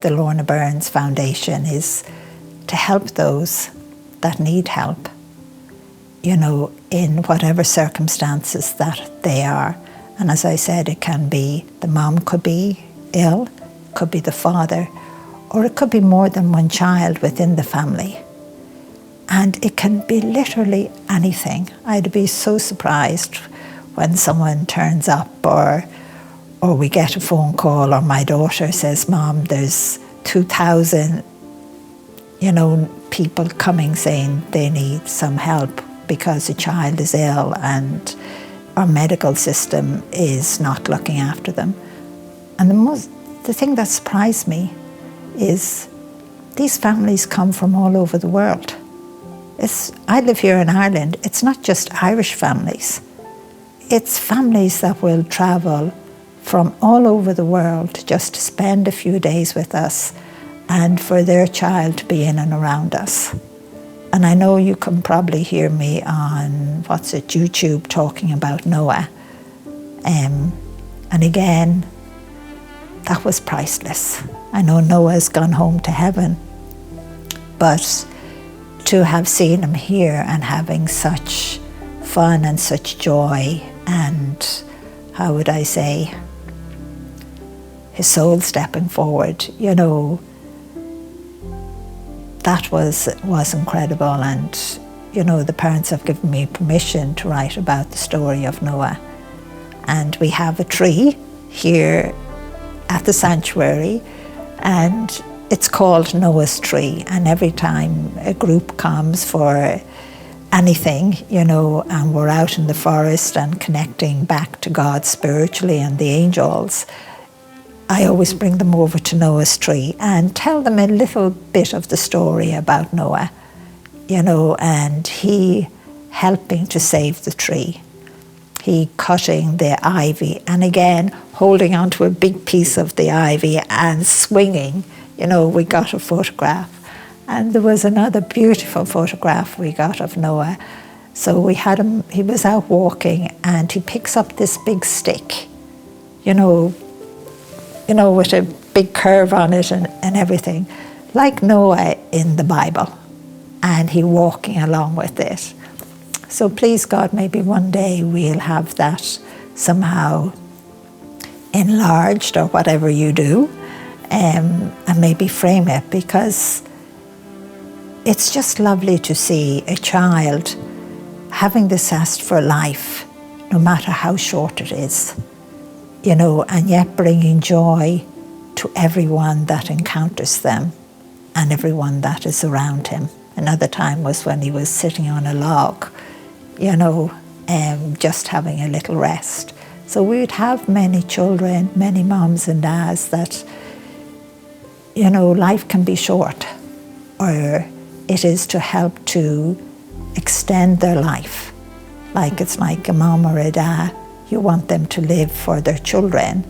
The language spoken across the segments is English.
The Lorna Byrne Foundation is to help those that need help, in whatever circumstances that they are. And as I said, it can be the mom could be ill, could be the father, or it could be more than one child within the family. And it can be literally anything. I'd be so surprised when someone turns up or we get a phone call, or my daughter says, "Mom, there's 2,000, people coming saying they need some help because a child is ill and our medical system is not looking after them." And the thing that surprised me is these families come from all over the world. I live here in Ireland. It's not just Irish families. It's families that will travel from all over the world just to spend a few days with us and for their child to be in and around us. And I know you can probably hear me on, YouTube talking about Noah. And again, that was priceless. I know Noah's gone home to heaven, but to have seen him here and having such fun and such joy and, how would I say, his soul stepping forward, that was incredible. And, the parents have given me permission to write about the story of Noah. And we have a tree here at the sanctuary, and it's called Noah's Tree. And every time a group comes for anything, and we're out in the forest and connecting back to God spiritually and the angels, I always bring them over to Noah's Tree and tell them a little bit of the story about Noah, and he helping to save the tree. He cutting the ivy and again holding onto a big piece of the ivy and swinging. We got a photograph, and there was another beautiful photograph we got of Noah. So we had him, he was out walking and he picks up this big stick, with a big curve on it and everything, like Noah in the Bible, and he walking along with it. So please God, maybe one day we'll have that somehow enlarged or whatever you do, and maybe frame it, because it's just lovely to see a child having the zest for life, no matter how short it is, and yet bringing joy to everyone that encounters them and everyone that is around him. Another time was when he was sitting on a log, just having a little rest. So we'd have many children, many moms and dads that, life can be short, or it is to help to extend their life. Like it's like a mom or a dad, you want them to live for their children.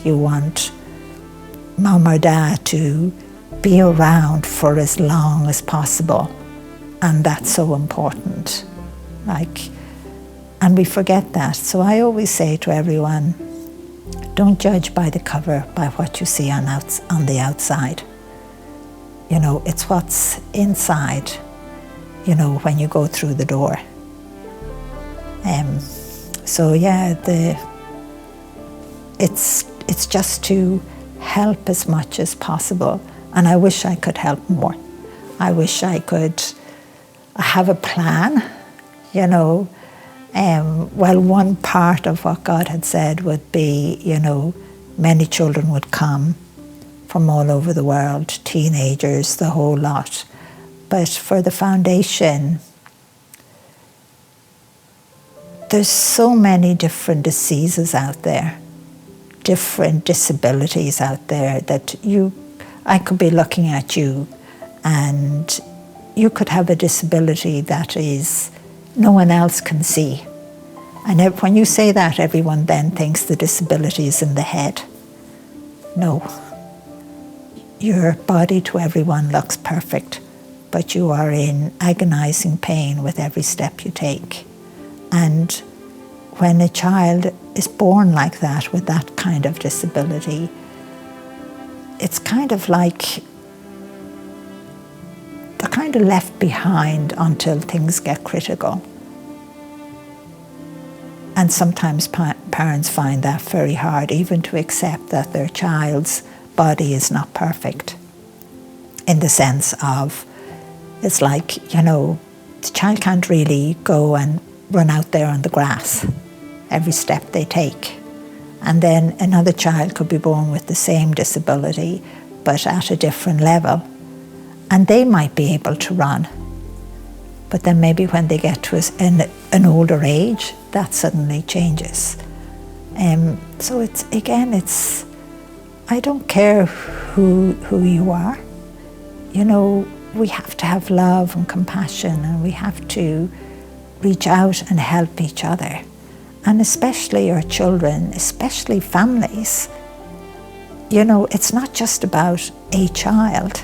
You want mom or dad to be around for as long as possible. And that's so important. And we forget that. So I always say to everyone, don't judge by the cover, by what you see on the outside. It's what's inside, when you go through the door. So yeah, it's just to help as much as possible. And I wish I could help more. I wish I could have a plan, one part of what God had said would be, many children would come from all over the world, teenagers, the whole lot. But for the foundation, there's so many different diseases out there, different disabilities out there that I could be looking at you and you could have a disability that is no one else can see. And when you say that, everyone then thinks the disability is in the head. No. Your body to everyone looks perfect, but you are in agonizing pain with every step you take. And when a child is born like that, with that kind of disability, it's kind of like they're kind of left behind until things get critical. And sometimes parents find that very hard, even to accept that their child's body is not perfect. In the sense of, it's like, the child can't really go and run out there on the grass every step they take. And then another child could be born with the same disability, but at a different level. And they might be able to run. But then maybe when they get to an older age, that suddenly changes. So it's I don't care who you are. We have to have love and compassion, and we have to reach out and help each other. And especially our children, especially families. It's not just about a child.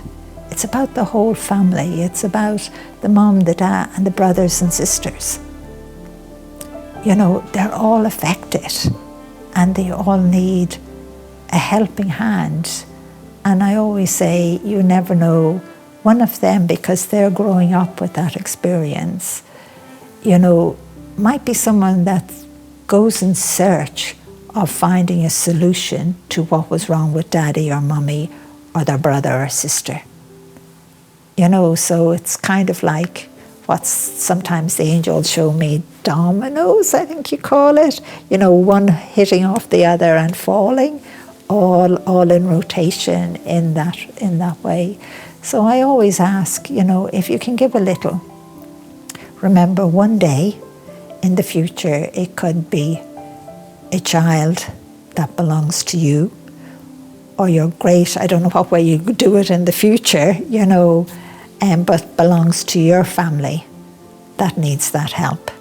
It's about the whole family. It's about the mom, the dad, and the brothers and sisters. They're all affected, and they all need a helping hand. And I always say, you never know, one of them, because they're growing up with that experience, might be someone that goes in search of finding a solution to what was wrong with daddy or mummy or their brother or sister. So it's kind of like what's sometimes the angels show me, dominoes, I think you call it. One hitting off the other and falling, all in rotation in that way. So I always ask, if you can give a little. Remember, one day in the future, it could be a child that belongs to you, or your great, I don't know what way you do it in the future, but belongs to your family that needs that help.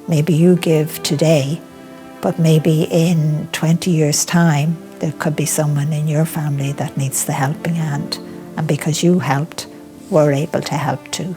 Maybe you give today, but maybe in 20 years' time, there could be someone in your family that needs the helping hand. And because you helped, we're able to help too.